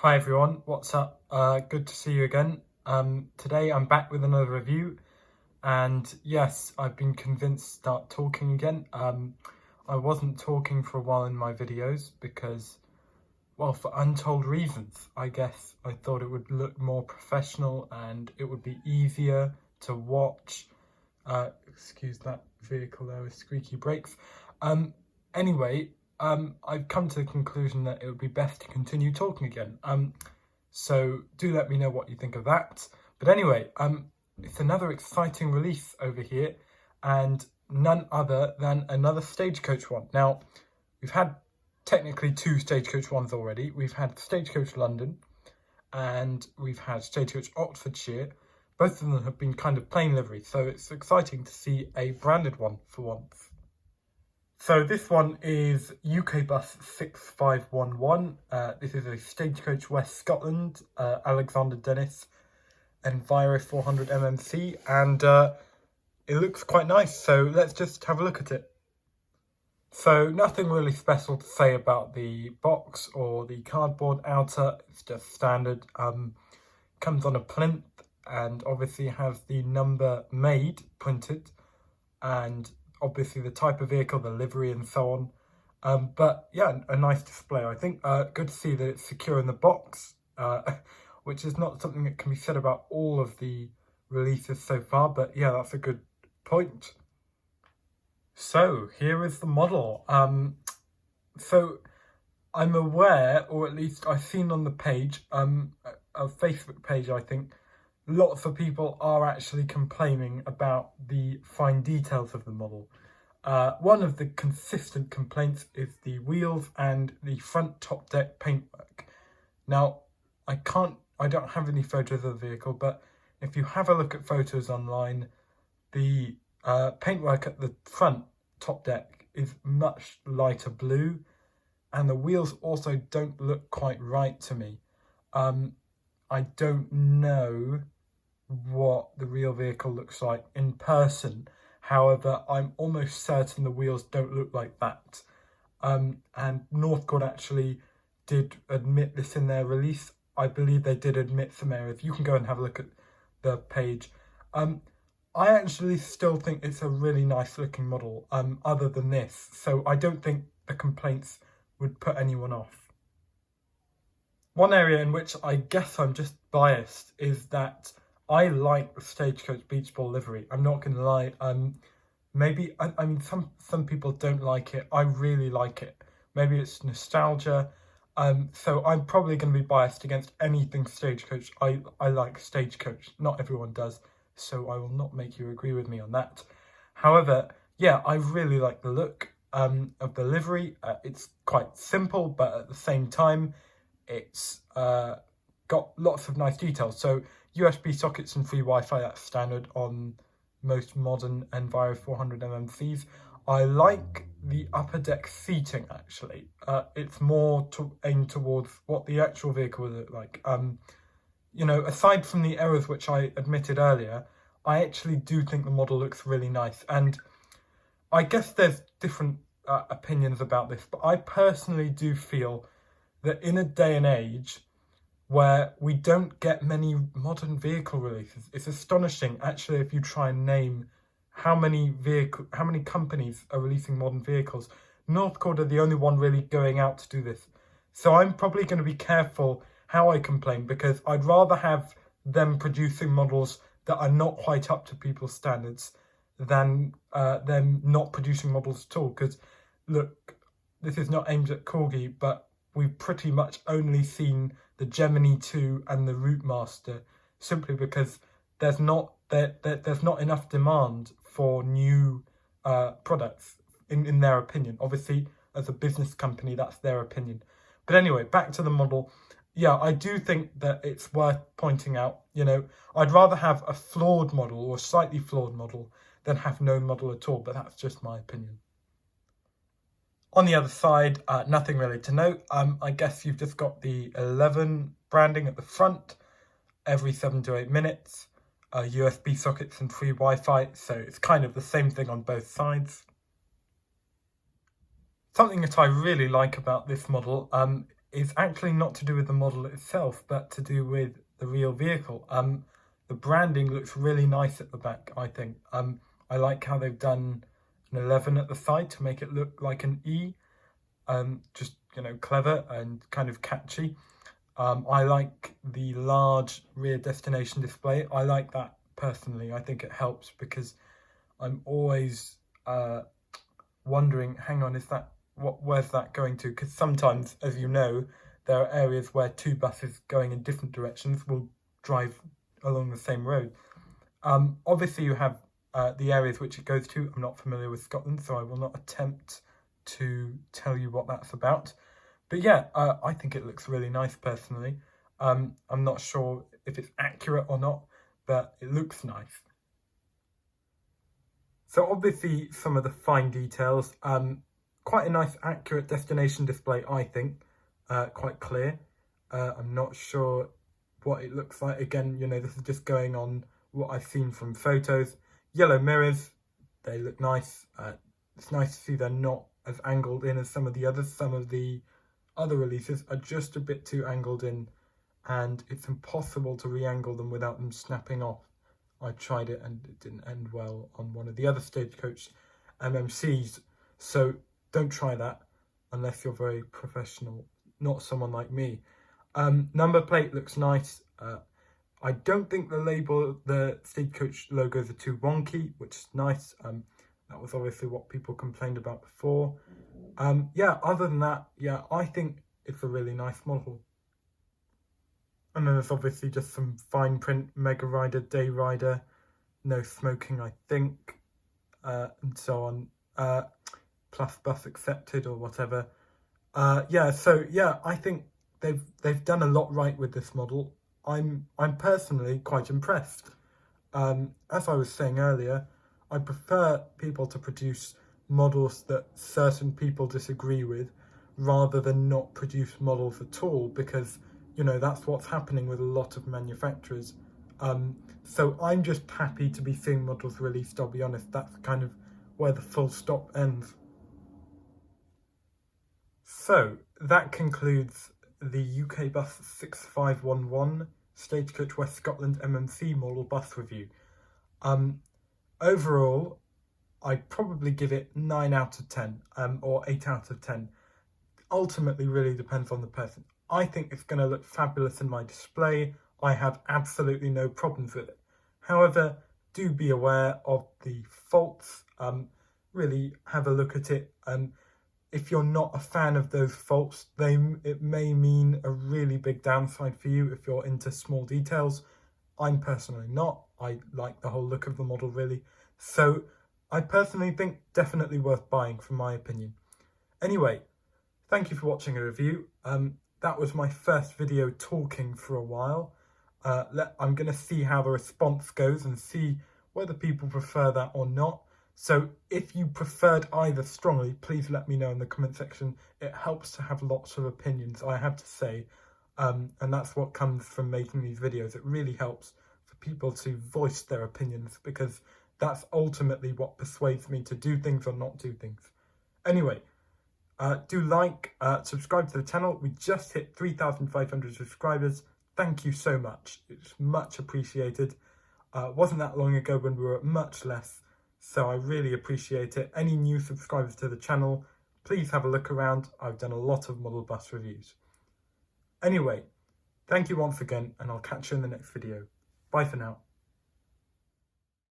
Hi everyone, what's up? Good to see you again. Today I'm back with another review, and yes, I've been convinced to start talking again. I wasn't talking for a while in my videos because, well, for untold reasons. I guess I thought it would look more professional and it would be easier to watch. Excuse that vehicle there with squeaky brakes. Anyway, I've come to the conclusion that it would be best to continue talking again. So do let me know what you think of that. But anyway, it's another exciting release over here, and none other than another Stagecoach one. Now, we've had technically two Stagecoach ones already. We've had Stagecoach London, and we've had Stagecoach Oxfordshire. Both of them have been kind of plain livery, so it's exciting to see a branded one for once. So this one is UKBUS 6511. This is a Stagecoach West Scotland, Alexander Dennis, Enviro400MMC, and it looks quite nice, so let's just have a look at it. So nothing really special to say about the box or the cardboard outer, it's just standard. Comes on a plinth and obviously has the number made printed, and obviously the type of vehicle, the livery and so on. But yeah, a nice display, I think. Good to see that it's secure in the box, which is not something that can be said about all of the releases so far, but yeah, that's a good point. So here is the model. So I'm aware, or at least I've seen on the page, a Facebook page, I think, lots of people are actually complaining about the fine details of the model. One of the consistent complaints is the wheels and the front top deck paintwork. Now, I don't have any photos of the vehicle, but if you have a look at photos online, the paintwork at the front top deck is much lighter blue, and the wheels also don't look quite right to me. I don't know what the real vehicle looks like in person. However, I'm almost certain the wheels don't look like that. And Northcord actually did admit this in their release. I believe they did admit some errors. You can go and have a look at the page. I actually still think it's a really nice looking model, other than this. So I don't think the complaints would put anyone off. One area in which I guess I'm just biased is that I like the Stagecoach Beach Ball livery. I'm not going to lie. Maybe, I mean, some people don't like it. I really like it. Maybe it's nostalgia. So I'm probably going to be biased against anything Stagecoach. I like Stagecoach. Not everyone does. So I will not make you agree with me on that. However, yeah, I really like the look of the livery. It's quite simple, but at the same time, it's got lots of nice details. So USB sockets and free Wi-Fi, that's standard on most modern Enviro400MMCs. I like the upper deck seating, actually. It's more aimed towards what the actual vehicle will look like. You know, aside from the errors which I admitted earlier, I actually do think the model looks really nice. And I guess there's different opinions about this, but I personally do feel that in a day and age where we don't get many modern vehicle releases, it's astonishing actually if you try and name how many companies are releasing modern vehicles. Northcord are the only one really going out to do this. So I'm probably going to be careful how I complain, because I'd rather have them producing models that are not quite up to people's standards than them not producing models at all. Because look, this is not aimed at Corgi, but we've pretty much only seen the Gemini 2 and the Routemaster, simply because there's not enough demand for new products, in their opinion. Obviously, as a business company, that's their opinion. But anyway, back to the model. Yeah, I do think that it's worth pointing out, you know, I'd rather have a flawed model or a slightly flawed model than have no model at all, but that's just my opinion. On the other side, nothing really to note. I guess you've just got the 11 branding at the front every 7 to 8 minutes, USB sockets and free Wi-Fi, so it's kind of the same thing on both sides. Something that I really like about this model is actually not to do with the model itself, but to do with the real vehicle. The branding looks really nice at the back, I think. I like how they've done an 11 at the side to make it look like an E. Just, clever and kind of catchy. I like the large rear destination display. I like that personally. I think it helps because I'm always wondering, hang on, where's that going to? Because sometimes, as you know, there are areas where two buses going in different directions will drive along the same road. Obviously, you have the areas which it goes to. I'm not familiar with Scotland, so I will not attempt to tell you what that's about. But yeah, I think it looks really nice personally. I'm not sure if it's accurate or not, but it looks nice. So obviously some of the fine details, quite a nice accurate destination display, I think, quite clear. I'm not sure what it looks like. Again, this is just going on what I've seen from photos. Yellow mirrors, they look nice. It's nice to see they're not as angled in as some of the others. Some of the other releases are just a bit too angled in, and it's impossible to re-angle them without them snapping off. I tried it and it didn't end well on one of the other Stagecoach MMCs, so don't try that unless you're very professional, not someone like me. Number plate looks nice. I don't think the Stagecoach logos are too wonky, which is nice. That was obviously what people complained about before. Yeah, other than that, yeah, I think it's a really nice model. And then there's obviously just some fine print, Mega Rider, Day Rider, no smoking, I think, and so on, plus bus accepted or whatever. Yeah, so yeah, I think they've done a lot right with this model. I'm personally quite impressed. As I was saying earlier, I prefer people to produce models that certain people disagree with rather than not produce models at all, because that's what's happening with a lot of manufacturers. So I'm just happy to be seeing models released, I'll be honest. That's kind of where the full stop ends. So that concludes the UKBUS 6511 Stagecoach West Scotland MMC model bus review. Overall, I'd probably give it 9 out of 10, or 8 out of 10. Ultimately really depends on the person. I think it's going to look fabulous in my display. I have absolutely no problems with it. However, do be aware of the faults. Really have a look at it. If you're not a fan of those faults, it may mean a really big downside for you if you're into small details. I'm personally not. I like the whole look of the model really. So I personally think definitely worth buying, from my opinion. Anyway, thank you for watching a review. That was my first video talking for a while. I'm going to see how the response goes and see whether people prefer that or not. So if you preferred either strongly, please let me know in the comment section. It helps to have lots of opinions, I have to say. And that's what comes from making these videos. It really helps for people to voice their opinions, because that's ultimately what persuades me to do things or not do things. Anyway, do subscribe to the channel. We just hit 3,500 subscribers. Thank you so much. It's much appreciated. Wasn't that long ago when we were at much less, so I really appreciate it. Any new subscribers to the channel, please have a look around. I've done a lot of model bus reviews. Anyway, thank you once again, and I'll catch you in the next video. Bye for now.